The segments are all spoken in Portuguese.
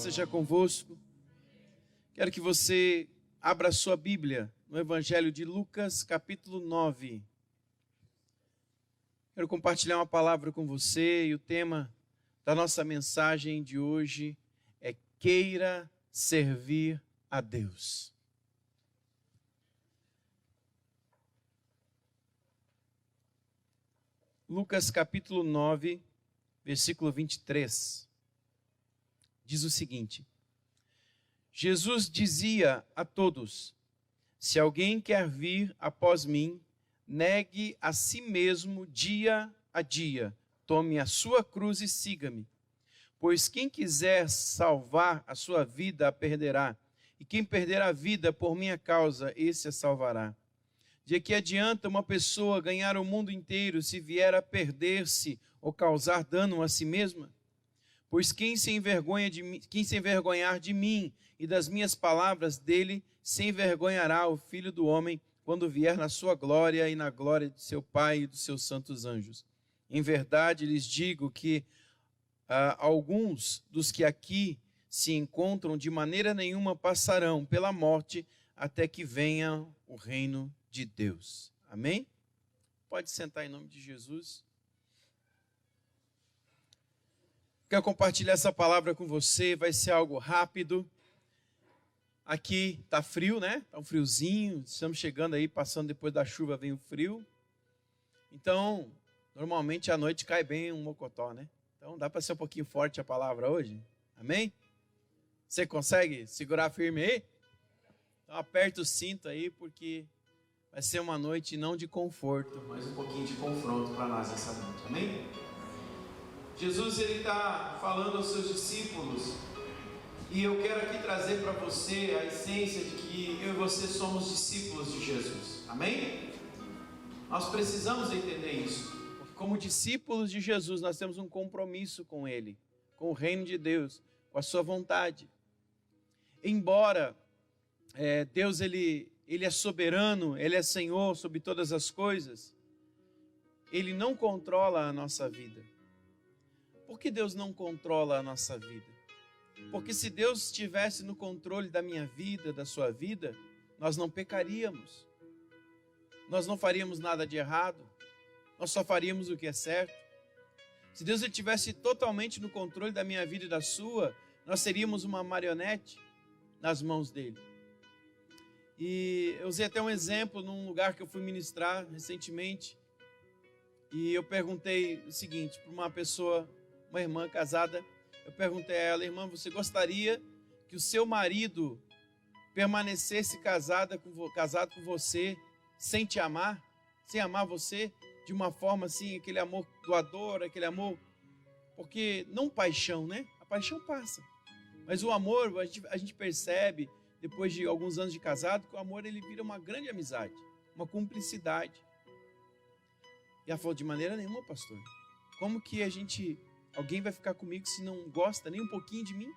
seja convosco. Quero que você abra a sua Bíblia no Evangelho de Lucas, capítulo 9. Quero compartilhar uma palavra com você e o tema da nossa mensagem de hoje é Queira Servir a Deus. Lucas, capítulo 9, versículo 23. Diz o seguinte: Jesus dizia a todos: se alguém quer vir após mim, negue a si mesmo dia a dia, tome a sua cruz e siga-me. Pois quem quiser salvar a sua vida a perderá, e quem perder a vida por minha causa, esse a salvará. De que adianta uma pessoa ganhar o mundo inteiro se vier a perder-se ou causar dano a si mesma? Pois quem se envergonhar de mim e das minhas palavras dele, se envergonhará o Filho do Homem quando vier na sua glória e na glória de seu Pai e dos seus santos anjos. Em verdade lhes digo que alguns dos que aqui se encontram de maneira nenhuma passarão pela morte até que venha o reino de Deus. Amém? Pode sentar em nome de Jesus. Quero compartilhar essa palavra com você, vai ser algo rápido. Aqui tá frio, né? Tá um friozinho, estamos chegando aí, passando depois da chuva vem o frio. Então, normalmente à noite cai bem um mocotó, né? Então dá para ser um pouquinho forte a palavra hoje? Amém? Você consegue segurar firme aí? Então aperta o cinto aí, porque vai ser uma noite não de conforto, mas um pouquinho de confronto para nós essa noite. Amém? Jesus ele está falando aos seus discípulos e eu quero aqui trazer para você a essência de que eu e você somos discípulos de Jesus. Amém? Nós precisamos entender isso. Porque como discípulos de Jesus nós temos um compromisso com Ele, com o reino de Deus, com a sua vontade. Embora Deus ele é soberano, Ele é Senhor sobre todas as coisas, Ele não controla a nossa vida. Por que Deus não controla a nossa vida? Porque se Deus estivesse no controle da minha vida, da sua vida, nós não pecaríamos. Nós não faríamos nada de errado. Nós só faríamos o que é certo. Se Deus estivesse totalmente no controle da minha vida e da sua, nós seríamos uma marionete nas mãos dele. E eu usei até um exemplo num lugar que eu fui ministrar recentemente. E eu perguntei o seguinte para uma pessoa, uma irmã casada, eu perguntei a ela: irmã, você gostaria que o seu marido permanecesse casado com você sem te amar, sem amar você de uma forma assim, aquele amor doador, aquele amor, porque não paixão, né? A paixão passa, mas o amor, a gente percebe depois de alguns anos de casado que o amor ele vira uma grande amizade, uma cumplicidade. E ela falou: de maneira nenhuma, pastor. Como que alguém vai ficar comigo se não gosta nem um pouquinho de mim?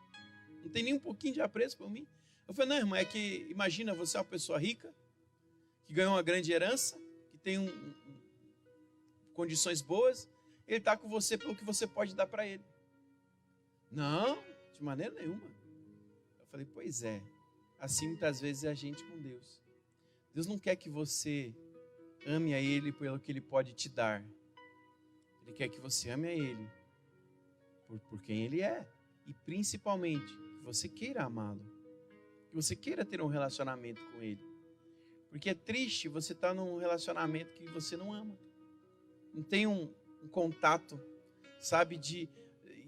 Não tem nem um pouquinho de apreço por mim? Eu falei: não, irmã, é que imagina você é uma pessoa rica, que ganhou uma grande herança, que tem condições boas, ele está com você pelo que você pode dar para ele. Não, de maneira nenhuma. Eu falei: pois é, assim muitas vezes é a gente com Deus. Deus não quer que você ame a Ele pelo que Ele pode te dar. Ele quer que você ame a Ele por quem Ele é. E principalmente, que você queira amá-lo. Que você queira ter um relacionamento com Ele. Porque é triste você estar num relacionamento que você não ama. Não tem um contato, sabe?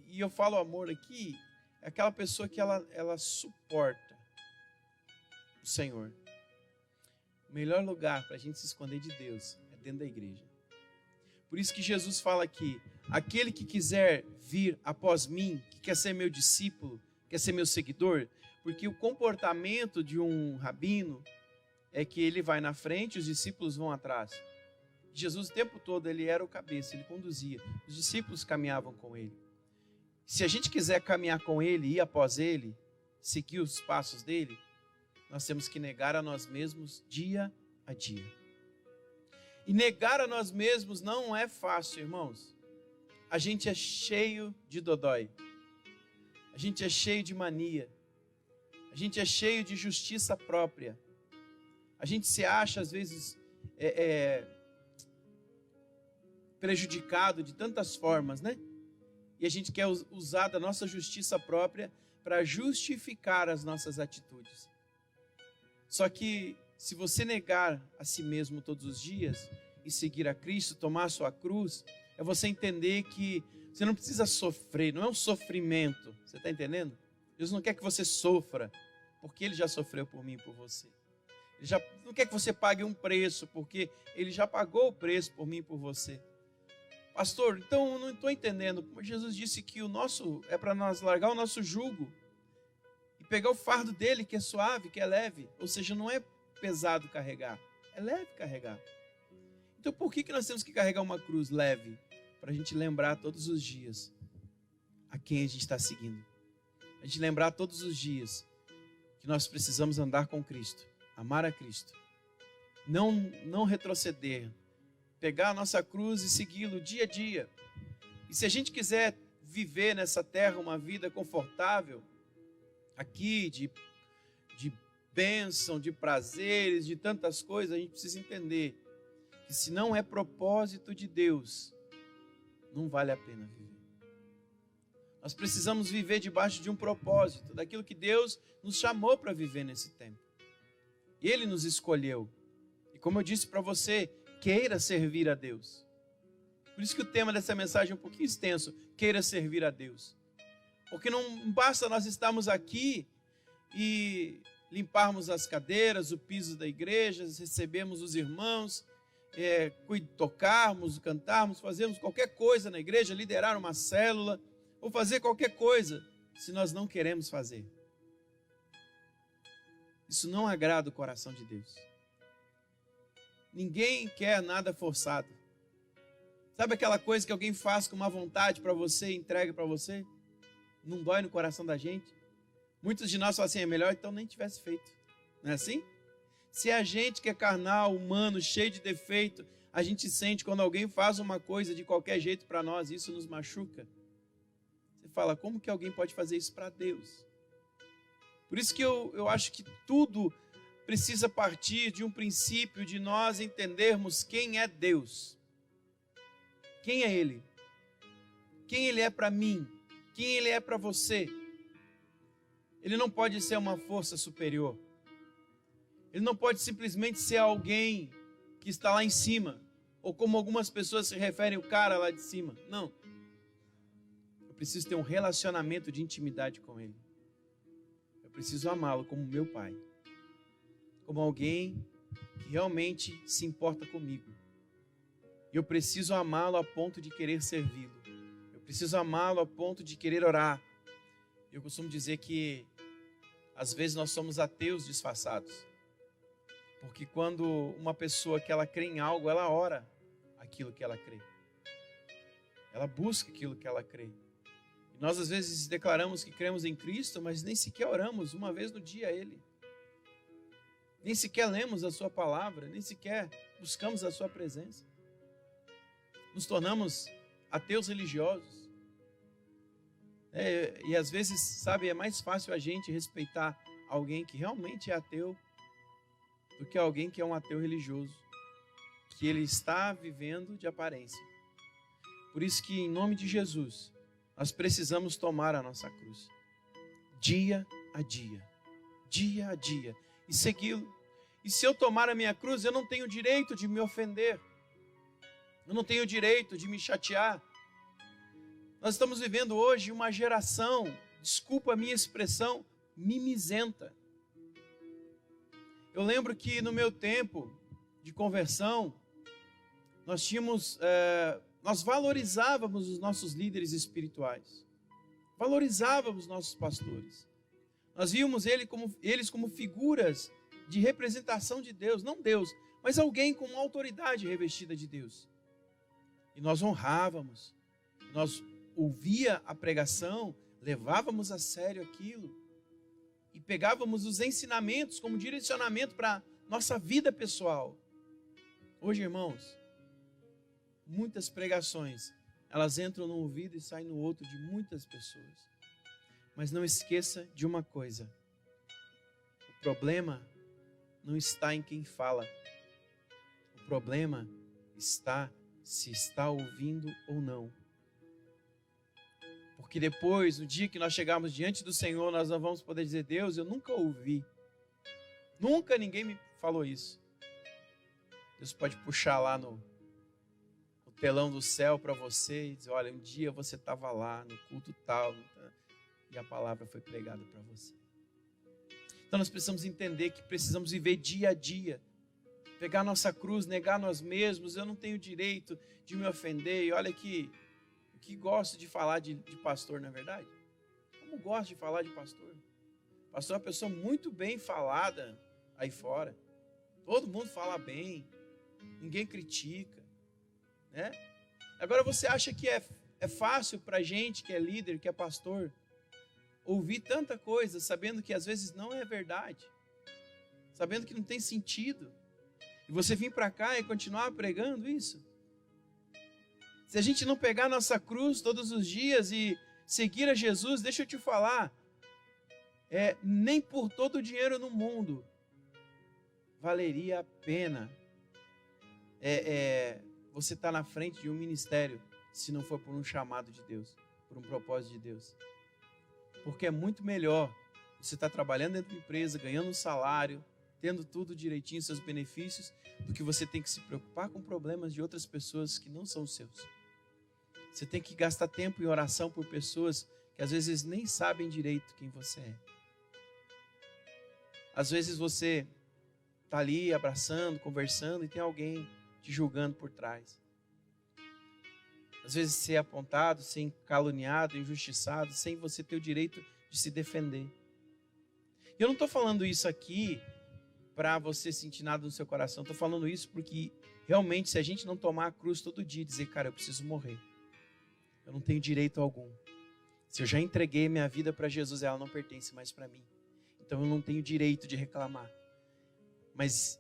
E eu falo amor aqui, é aquela pessoa que ela suporta o Senhor. O melhor lugar para a gente se esconder de Deus é dentro da igreja. Por isso que Jesus fala aqui: aquele que quiser vir após mim, que quer ser meu discípulo, quer ser meu seguidor, porque o comportamento de um rabino é que ele vai na frente e os discípulos vão atrás. Jesus o tempo todo ele era o cabeça, ele conduzia. Os discípulos caminhavam com ele. Se a gente quiser caminhar com ele, ir após ele, seguir os passos dele, nós temos que negar a nós mesmos dia a dia. E negar a nós mesmos não é fácil, irmãos. A gente é cheio de dodói. A gente é cheio de mania. A gente é cheio de justiça própria. A gente se acha, às vezes, prejudicado de tantas formas, né? E a gente quer usar da nossa justiça própria para justificar as nossas atitudes. Só que, se você negar a si mesmo todos os dias e seguir a Cristo, tomar a sua cruz, é você entender que você não precisa sofrer, não é um sofrimento. Você está entendendo? Deus não quer que você sofra, porque Ele já sofreu por mim e por você. Ele já não quer que você pague um preço, porque Ele já pagou o preço por mim e por você. Pastor, então eu não estou entendendo. Jesus disse que o nosso é para nós largar o nosso jugo e pegar o fardo dele, que é suave, que é leve. Ou seja, não é pesado carregar, é leve carregar. Então por que nós temos que carregar uma cruz leve? Para a gente lembrar todos os dias a quem a gente está seguindo. A gente lembrar todos os dias que nós precisamos andar com Cristo, amar a Cristo. Não retroceder, pegar a nossa cruz e segui-lo dia a dia. E se a gente quiser viver nessa terra uma vida confortável, aqui de bênção, de prazeres, de tantas coisas, a gente precisa entender que se não é propósito de Deus, não vale a pena viver. Nós precisamos viver debaixo de um propósito, daquilo que Deus nos chamou para viver nesse tempo. Ele nos escolheu. E como eu disse para você, queira servir a Deus. Por isso que o tema dessa mensagem é um pouquinho extenso, queira servir a Deus. Porque não basta nós estarmos aqui e limparmos as cadeiras, o piso da igreja, recebemos os irmãos, tocarmos, cantarmos, fazermos qualquer coisa na igreja, liderar uma célula, ou fazer qualquer coisa, se nós não queremos fazer. Isso não agrada o coração de Deus. Ninguém quer nada forçado. Sabe aquela coisa que alguém faz com uma vontade para você e entrega para você? Não dói no coração da gente? Muitos de nós falam assim, é melhor então nem tivesse feito. Não é assim? Se a gente que é carnal, humano, cheio de defeito, a gente sente quando alguém faz uma coisa de qualquer jeito para nós, isso nos machuca. Você fala, como que alguém pode fazer isso para Deus? Por isso que eu acho que tudo precisa partir de um princípio de nós entendermos quem é Deus. Quem é Ele? Quem Ele é para mim? Quem Ele é para você? Ele não pode ser uma força superior. Ele não pode simplesmente ser alguém que está lá em cima. Ou como algumas pessoas se referem, o cara lá de cima. Não. Eu preciso ter um relacionamento de intimidade com Ele. Eu preciso amá-lo como meu Pai. Como alguém que realmente se importa comigo. E eu preciso amá-lo a ponto de querer servi-lo. Eu preciso amá-lo a ponto de querer orar. Eu costumo dizer que às vezes nós somos ateus disfarçados. Porque quando uma pessoa que ela crê em algo, ela ora aquilo que ela crê. Ela busca aquilo que ela crê. E nós às vezes declaramos que cremos em Cristo, mas nem sequer oramos uma vez no dia a Ele. Nem sequer lemos a sua palavra, nem sequer buscamos a sua presença. Nos tornamos ateus religiosos. E às vezes, sabe, é mais fácil a gente respeitar alguém que realmente é ateu do que alguém que é um ateu religioso, que ele está vivendo de aparência. Por isso que, em nome de Jesus, nós precisamos tomar a nossa cruz, dia a dia, e segui-lo. E se eu tomar a minha cruz, eu não tenho direito de me ofender, eu não tenho direito de me chatear. Nós estamos vivendo hoje uma geração, desculpa a minha expressão, mimizenta. Eu lembro que no meu tempo de conversão, nós valorizávamos os nossos líderes espirituais, valorizávamos nossos pastores. Nós víamos eles como figuras de representação de Deus, não Deus, mas alguém com autoridade revestida de Deus. E nós honrávamos, nós ouvia a pregação, levávamos a sério aquilo e pegávamos os ensinamentos como direcionamento para nossa vida pessoal. Hoje, irmãos, muitas pregações, elas entram num ouvido e saem no outro de muitas pessoas. Mas não esqueça de uma coisa: o problema não está em quem fala. O problema está se está ouvindo ou não. Porque depois, no dia que nós chegarmos diante do Senhor, nós não vamos poder dizer: Deus, eu nunca ouvi. Nunca ninguém me falou isso. Deus pode puxar lá no telão do céu para você e dizer: olha, um dia você estava lá no culto tal e a palavra foi pregada para você. Então nós precisamos entender que precisamos viver dia a dia, pegar nossa cruz, negar nós mesmos. Eu não tenho direito de me ofender. E olha que gosto de falar de pastor, não é verdade? Como gosto de falar de pastor? Pastor é uma pessoa muito bem falada aí fora. Todo mundo fala bem, ninguém critica, né? Agora você acha que é fácil para a gente que é líder, que é pastor, ouvir tanta coisa, sabendo que às vezes não é verdade, sabendo que não tem sentido, e você vir para cá e continuar pregando isso? Se a gente não pegar nossa cruz todos os dias e seguir a Jesus, deixa eu te falar, nem por todo o dinheiro no mundo valeria a pena você estar na frente de um ministério, se não for por um chamado de Deus, por um propósito de Deus. Porque é muito melhor você estar trabalhando dentro da empresa, ganhando um salário, tendo tudo direitinho, seus benefícios, do que você tem que se preocupar com problemas de outras pessoas que não são os seus. Você tem que gastar tempo em oração por pessoas que às vezes nem sabem direito quem você é. Às vezes você está ali abraçando, conversando e tem alguém te julgando por trás. Às vezes ser apontado, ser caluniado, injustiçado, sem você ter o direito de se defender. E eu não estou falando isso aqui para você sentir nada no seu coração. Estou falando isso porque realmente, se a gente não tomar a cruz todo dia e dizer: cara, eu preciso morrer, eu não tenho direito algum. Se eu já entreguei minha vida para Jesus, ela não pertence mais para mim. Então eu não tenho direito de reclamar. Mas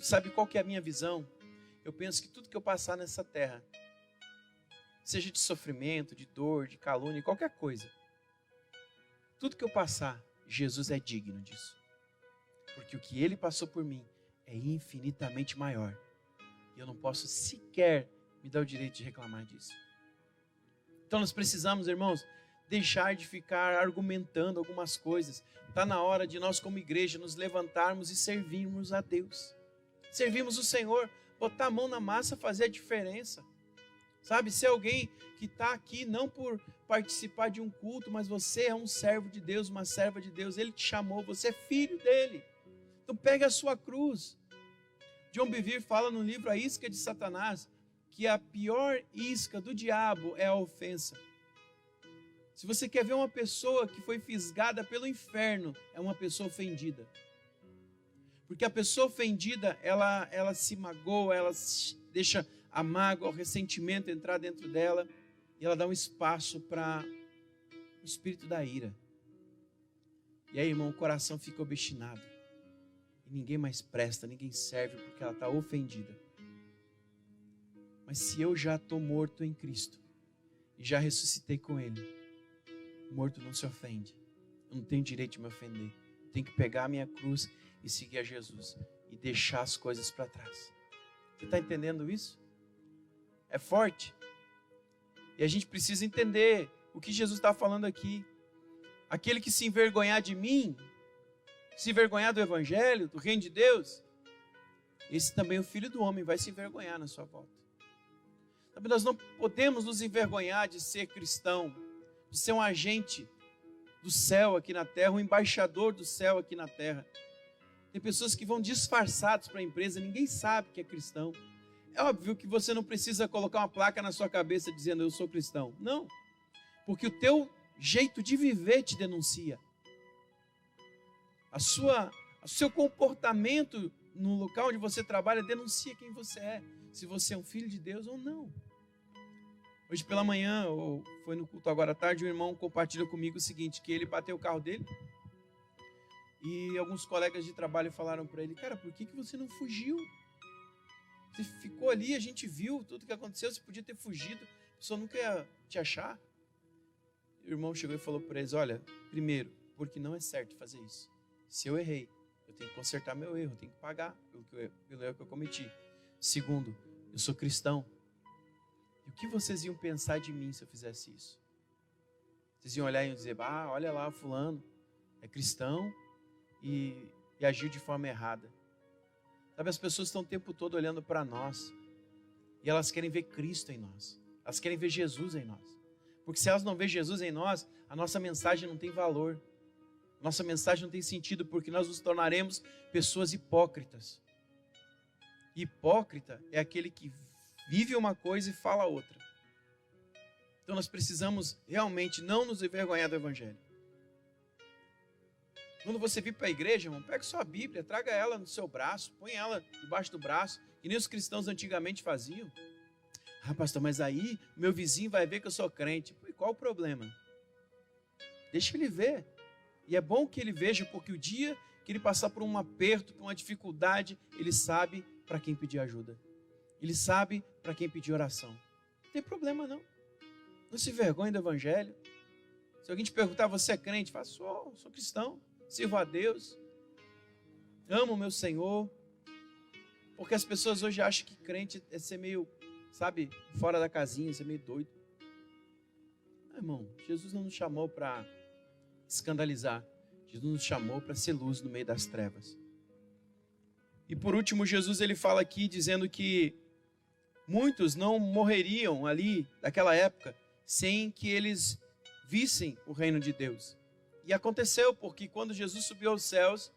sabe qual que é a minha visão? Eu penso que tudo que eu passar nessa terra, seja de sofrimento, de dor, de calúnia, qualquer coisa, tudo que eu passar, Jesus é digno disso. Porque o que Ele passou por mim é infinitamente maior. E eu não posso sequer me dar o direito de reclamar disso. Então nós precisamos, irmãos, deixar de ficar argumentando algumas coisas. Está na hora de nós, como igreja, nos levantarmos e servirmos a Deus. Servirmos o Senhor, botar a mão na massa, fazer a diferença. Sabe, ser alguém que está aqui não por participar de um culto, mas você é um servo de Deus, uma serva de Deus. Ele te chamou, você é filho dele. Então pega a sua cruz. John Bevere fala no livro A Isca de Satanás, que a pior isca do diabo é a ofensa. Se você quer ver uma pessoa que foi fisgada pelo inferno, é uma pessoa ofendida. Porque a pessoa ofendida, ela se magoa, ela deixa a mágoa, o ressentimento entrar dentro dela, e ela dá um espaço para o espírito da ira. E aí, irmão, o coração fica obstinado. E ninguém mais presta, ninguém serve, porque ela está ofendida. Mas se eu já estou morto em Cristo, e já ressuscitei com Ele, morto não se ofende. Eu não tenho direito de me ofender. Eu tenho que pegar a minha cruz e seguir a Jesus. E deixar as coisas para trás. Você está entendendo isso? É forte. E a gente precisa entender o que Jesus está falando aqui. Aquele que se envergonhar de mim, se envergonhar do Evangelho, do Reino de Deus, esse também, o Filho do Homem, vai se envergonhar na sua volta. Sabe, nós não podemos nos envergonhar de ser cristão, de ser um agente do céu aqui na terra, um embaixador do céu aqui na terra. Tem pessoas que vão disfarçados para a empresa, ninguém sabe que é cristão. É óbvio que você não precisa colocar uma placa na sua cabeça dizendo: eu sou cristão. Não, porque o teu jeito de viver te denuncia. O seu comportamento no local onde você trabalha denuncia quem você é, se você é um filho de Deus ou não. Hoje pela manhã, ou foi no culto agora à tarde, um irmão compartilhou comigo o seguinte, que ele bateu o carro dele e alguns colegas de trabalho falaram para ele: cara, por que você não fugiu? Você ficou ali, a gente viu tudo que aconteceu, você podia ter fugido, a pessoa nunca ia te achar. o irmão chegou e falou para eles, olha, primeiro, porque não é certo fazer isso. Se eu errei, eu tenho que consertar meu erro, eu tenho que pagar pelo erro que eu cometi. Segundo, eu sou cristão. E o que vocês iam pensar de mim se eu fizesse isso? Vocês iam olhar e iam dizer, olha lá, fulano é cristão e agiu de forma errada. Sabe, as pessoas estão o tempo todo olhando para nós e elas querem ver Cristo em nós. Elas querem ver Jesus em nós. Porque se elas não verem Jesus em nós, a nossa mensagem não tem valor. Nossa mensagem não tem sentido, porque nós nos tornaremos pessoas hipócritas. Hipócrita é aquele que vive uma coisa e fala outra. Então nós precisamos realmente não nos envergonhar do Evangelho. Quando você vir para a igreja, irmão, pega sua Bíblia, traga ela no seu braço, põe ela debaixo do braço, que nem os cristãos antigamente faziam. Pastor, mas aí meu vizinho vai ver que eu sou crente. E qual o problema? Deixa ele ver. E é bom que ele veja, porque o dia que ele passar por um aperto, por uma dificuldade, ele sabe para quem pedir ajuda. Ele sabe para quem pedir oração. Não tem problema não. Não se envergonhe do Evangelho. Se alguém te perguntar, você é crente? Fala, sou cristão, sirvo a Deus, amo o meu Senhor. Porque as pessoas hoje acham que crente é ser meio, sabe, fora da casinha, ser meio doido. Irmão, Jesus não nos chamou para escandalizar. Jesus nos chamou para ser luz no meio das trevas. E por último, Jesus ele fala aqui dizendo que muitos não morreriam ali, naquela época, sem que eles vissem o reino de Deus. E aconteceu, porque quando Jesus subiu aos céus,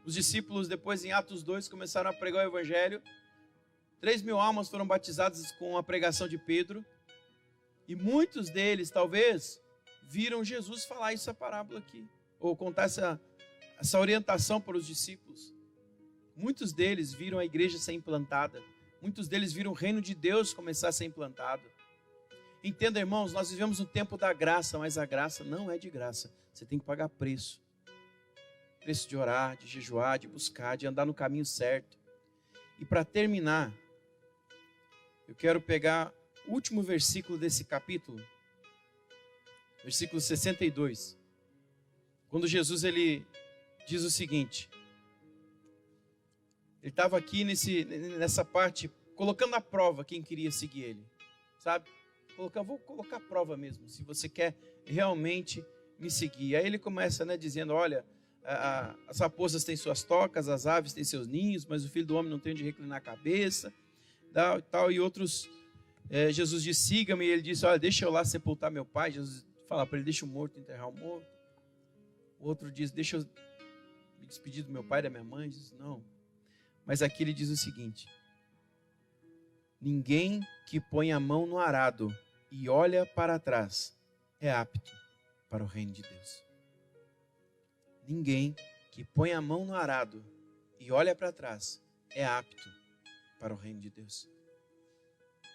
os discípulos, depois em Atos 2, começaram a pregar o Evangelho. 3.000 almas foram batizadas com a pregação de Pedro. E muitos deles, talvez, viram Jesus falar essa parábola aqui. Ou contar essa orientação para os discípulos. Muitos deles viram a igreja ser implantada. Muitos deles viram o reino de Deus começar a ser implantado. Entenda, irmãos, nós vivemos um tempo da graça, mas a graça não é de graça. Você tem que pagar preço. Preço de orar, de jejuar, de buscar, de andar no caminho certo. E para terminar, eu quero pegar o último versículo desse capítulo, versículo 62. Quando Jesus ele diz o seguinte, ele estava aqui nessa parte, colocando à prova quem queria seguir ele, sabe? Vou colocar à prova mesmo, se você quer realmente me seguir. Aí ele começa, dizendo, olha, as raposas têm suas tocas, as aves têm seus ninhos, mas o Filho do Homem não tem onde reclinar a cabeça, tal, e outros, Jesus disse, siga-me, e ele disse, olha, deixa eu lá sepultar meu pai. Jesus fala para ele, deixa o morto enterrar o morto. O outro diz, deixa eu me despedir do meu pai e da minha mãe. Diz, não. Mas aqui ele diz o seguinte, ninguém que põe a mão no arado e olha para trás é apto para o reino de Deus. Ninguém que põe a mão no arado e olha para trás é apto para o reino de Deus,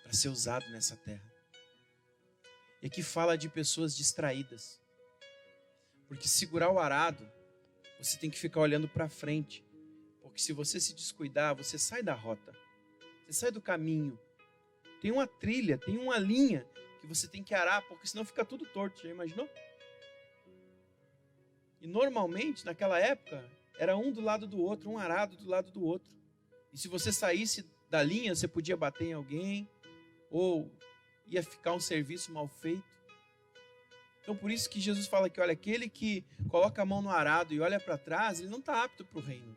para ser usado nessa terra. E aqui fala de pessoas distraídas, porque segurar o arado, você tem que ficar olhando para frente, porque se você se descuidar, você sai da rota, você sai do caminho. Tem uma trilha, tem uma linha que você tem que arar, porque senão fica tudo torto, já imaginou? E normalmente, naquela época, era um do lado do outro, um arado do lado do outro. E se você saísse da linha, você podia bater em alguém, ou ia ficar um serviço mal feito. Então, por isso que Jesus fala que, olha, aquele que coloca a mão no arado e olha para trás, ele não está apto para o reino.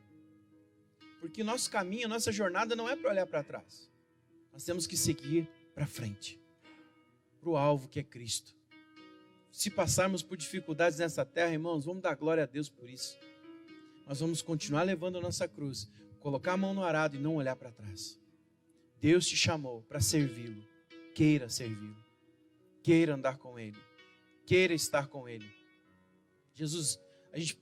Porque nosso caminho, a nossa jornada não é para olhar para trás. Nós temos que seguir para frente, para o alvo que é Cristo. Se passarmos por dificuldades nessa terra, irmãos, vamos dar glória a Deus por isso. Nós vamos continuar levando a nossa cruz, colocar a mão no arado e não olhar para trás. Deus te chamou para servi-lo. Queira servi-lo. Queira andar com Ele. Queira estar com Ele. Jesus, a gente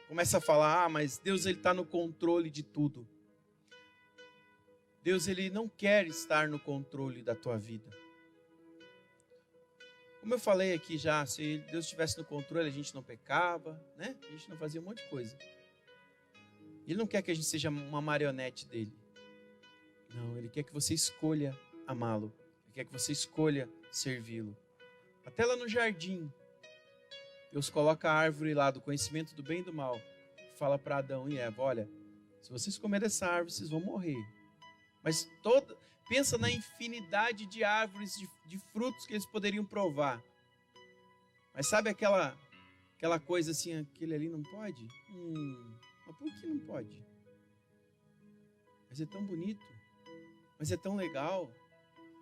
começa a falar, mas Deus ele está no controle de tudo. Deus ele não quer estar no controle da tua vida. Como eu falei aqui já, se Deus estivesse no controle, a gente não pecava, né? A gente não fazia um monte de coisa. Ele não quer que a gente seja uma marionete dele. Não, Ele quer que você escolha amá-lo. Ele quer que você escolha servi-lo. Até lá no jardim, Deus coloca a árvore lá do conhecimento do bem e do mal. E fala para Adão e Eva, olha, se vocês comerem dessa árvore, vocês vão morrer. Mas pensa na infinidade de árvores, de frutos que eles poderiam provar. Mas sabe aquela coisa assim, aquele ali não pode? Mas por que não pode? Mas é tão bonito, mas é tão legal.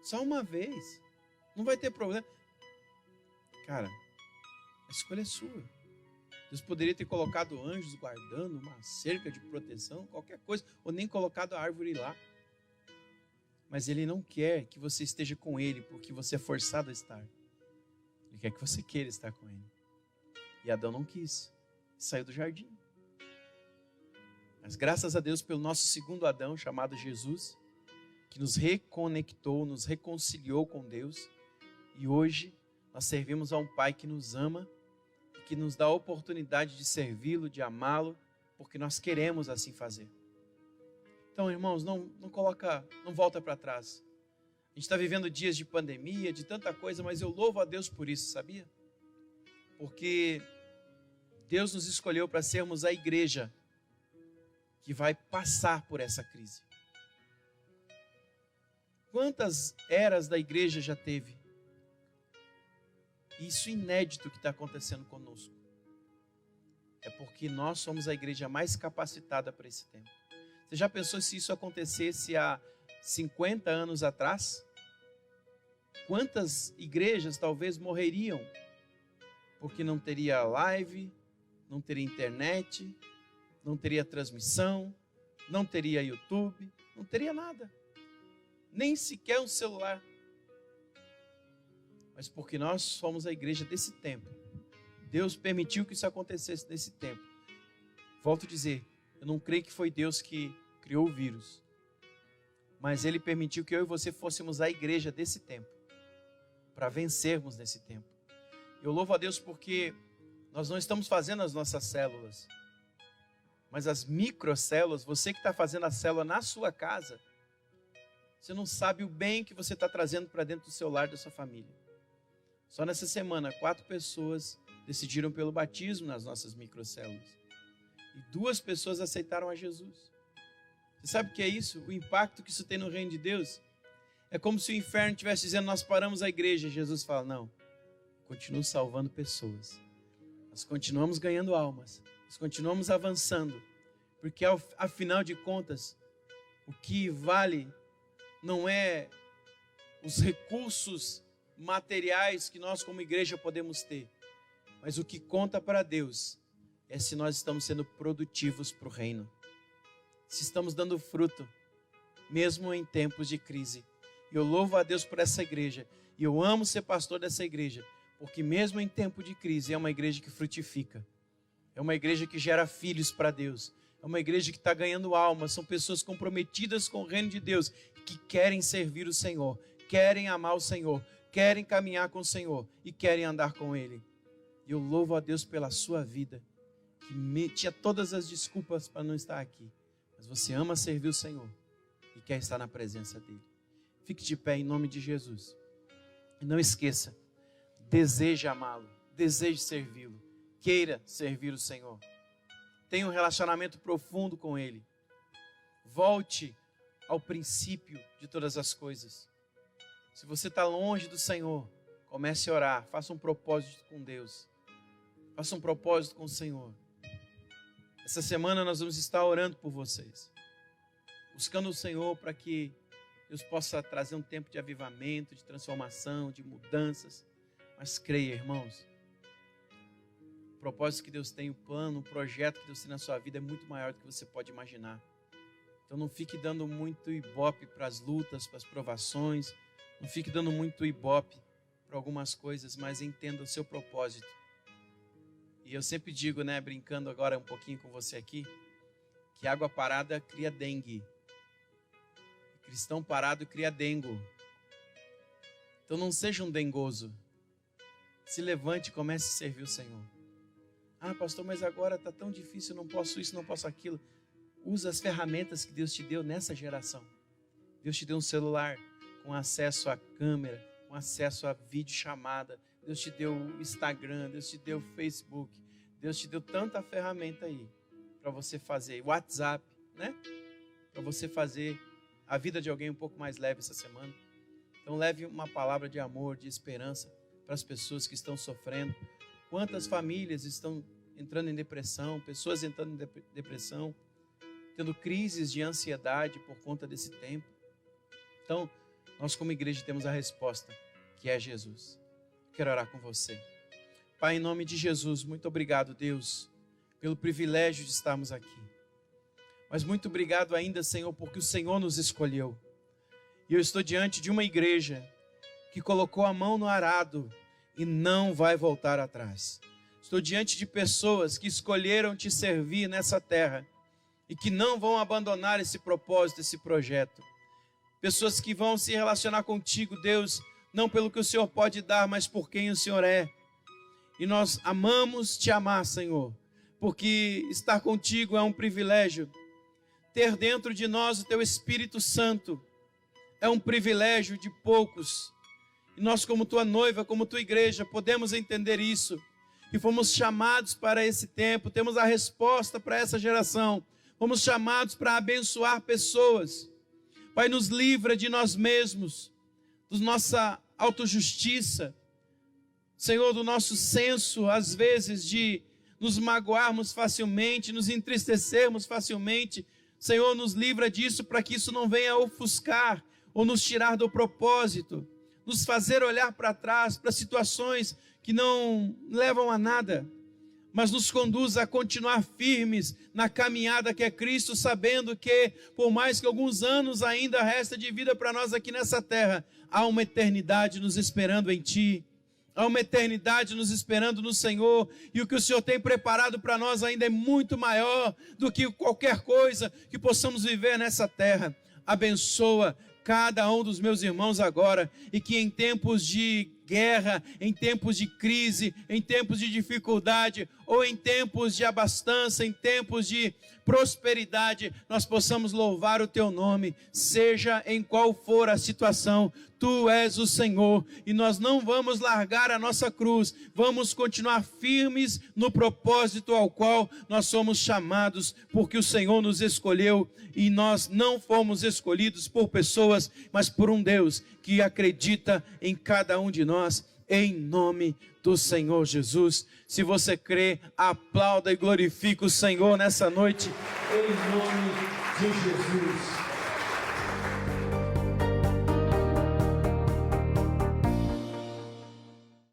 Só uma vez, não vai ter problema. Cara, a escolha é sua. Deus poderia ter colocado anjos guardando, uma cerca de proteção, qualquer coisa, ou nem colocado a árvore lá. Mas Ele não quer que você esteja com Ele, porque você é forçado a estar. Ele quer que você queira estar com Ele. E Adão não quis, saiu do jardim. Mas graças a Deus pelo nosso segundo Adão, chamado Jesus, que nos reconectou, nos reconciliou com Deus. E hoje nós servimos a um Pai que nos ama, e que nos dá a oportunidade de servi-lo, de amá-lo, porque nós queremos assim fazer. Então, irmãos, não volta para trás. A gente está vivendo dias de pandemia, de tanta coisa, mas eu louvo a Deus por isso, sabia? Porque Deus nos escolheu para sermos a igreja que vai passar por essa crise. Quantas eras da igreja já teve? Isso inédito que está acontecendo conosco. É porque nós somos a igreja mais capacitada para esse tempo. Você já pensou se isso acontecesse há 50 anos atrás? Quantas igrejas talvez morreriam? Porque não teria live, não teria internet, não teria transmissão, não teria YouTube, não teria nada. Nem sequer um celular. Mas porque nós somos a igreja desse tempo. Deus permitiu que isso acontecesse nesse tempo. Volto a dizer, eu não creio que foi Deus que criou o vírus. Mas Ele permitiu que eu e você fôssemos a igreja desse tempo. Para vencermos nesse tempo. Eu louvo a Deus porque nós não estamos fazendo as nossas células. Mas as microcélulas, você que está fazendo a célula na sua casa, você não sabe o bem que você está trazendo para dentro do seu lar, da sua família. Só nessa semana, 4 pessoas decidiram pelo batismo nas nossas microcélulas. E 2 pessoas aceitaram a Jesus. Você sabe o que é isso? O impacto que isso tem no reino de Deus? É como se o inferno estivesse dizendo, nós paramos a igreja. Jesus fala, não, continuo salvando pessoas. Nós continuamos ganhando almas. Nós continuamos avançando. Porque afinal de contas, o que vale não é os recursos materiais que nós como igreja podemos ter. Mas o que conta para Deus é se nós estamos sendo produtivos para o reino. Se estamos dando fruto, mesmo em tempos de crise. E eu louvo a Deus por essa igreja. E eu amo ser pastor dessa igreja. Porque mesmo em tempo de crise, é uma igreja que frutifica. É uma igreja que gera filhos para Deus. É uma igreja que está ganhando almas. São pessoas comprometidas com o reino de Deus. Que querem servir o Senhor. Querem amar o Senhor. Querem caminhar com o Senhor. E querem andar com Ele. E eu louvo a Deus pela sua vida. Que tinha todas as desculpas para não estar aqui. Mas você ama servir o Senhor. E quer estar na presença dEle. Fique de pé em nome de Jesus. E não esqueça. Deseje amá-lo. Deseje servi-lo. Queira servir o Senhor. Tenha um relacionamento profundo com Ele. Volte ao princípio de todas as coisas. Se você está longe do Senhor, comece a orar. Faça um propósito com Deus. Faça um propósito com o Senhor. Essa semana nós vamos estar orando por vocês. Buscando o Senhor para que Deus possa trazer um tempo de avivamento, de transformação, de mudanças. Mas creia, irmãos. O propósito que Deus tem, o plano, o projeto que Deus tem na sua vida é muito maior do que você pode imaginar. Então não fique dando muito ibope para as lutas, para as provações. Não fique dando muito ibope para algumas coisas, mas entenda o seu propósito. E eu sempre digo, brincando agora um pouquinho com você aqui, que água parada cria dengue. Cristão parado cria dengo. Então não seja um dengoso. Se levante e comece a servir o Senhor. Ah, pastor, mas agora está tão difícil, não posso isso, não posso aquilo. Usa as ferramentas que Deus te deu nessa geração. Deus te deu um celular com acesso à câmera, com acesso a videochamada, Deus te deu o Instagram, Deus te deu o Facebook, Deus te deu tanta ferramenta aí para você fazer, WhatsApp, né? Para você fazer a vida de alguém um pouco mais leve essa semana. Então leve uma palavra de amor, de esperança para as pessoas que estão sofrendo. Quantas famílias estão entrando em depressão, pessoas entrando em depressão, tendo crises de ansiedade por conta desse tempo. Então, nós como igreja temos a resposta, que é Jesus. Quero orar com você. Pai, em nome de Jesus, muito obrigado, Deus, pelo privilégio de estarmos aqui. Mas muito obrigado ainda, Senhor, porque o Senhor nos escolheu. E eu estou diante de uma igreja que colocou a mão no arado e não vai voltar atrás. Estou diante de pessoas que escolheram te servir nessa terra e que não vão abandonar esse propósito, esse projeto. Pessoas que vão se relacionar contigo, Deus, não pelo que o Senhor pode dar, mas por quem o Senhor é. E nós amamos te amar, Senhor, porque estar contigo é um privilégio. Ter dentro de nós o teu Espírito Santo é um privilégio de poucos. E nós, como tua noiva, como tua igreja, podemos entender isso. E fomos chamados para esse tempo, temos a resposta para essa geração. Fomos chamados para abençoar pessoas. Pai, nos livra de nós mesmos, da nossa autojustiça, Senhor, do nosso senso, às vezes, de nos magoarmos facilmente, nos entristecermos facilmente. Senhor, nos livra disso para que isso não venha ofuscar ou nos tirar do propósito, nos fazer olhar para trás, para situações que não levam a nada, mas nos conduz a continuar firmes na caminhada que é Cristo, sabendo que, por mais que alguns anos ainda resta de vida para nós aqui nessa terra, há uma eternidade nos esperando em Ti, há uma eternidade nos esperando no Senhor, e o que o Senhor tem preparado para nós ainda é muito maior do que qualquer coisa que possamos viver nessa terra. Abençoa cada um dos meus irmãos agora, e que em tempos de guerra, em tempos de crise, em tempos de dificuldade, ou em tempos de abastança, em tempos de prosperidade, nós possamos louvar o Teu nome, seja em qual for a situação. Tu és o Senhor, e nós não vamos largar a nossa cruz, vamos continuar firmes no propósito ao qual nós somos chamados, porque o Senhor nos escolheu, e nós não fomos escolhidos por pessoas, mas por um Deus que acredita em cada um de nós, em nome do Senhor Jesus. Se você crê, aplauda e glorifique o Senhor nessa noite, em nome de Jesus.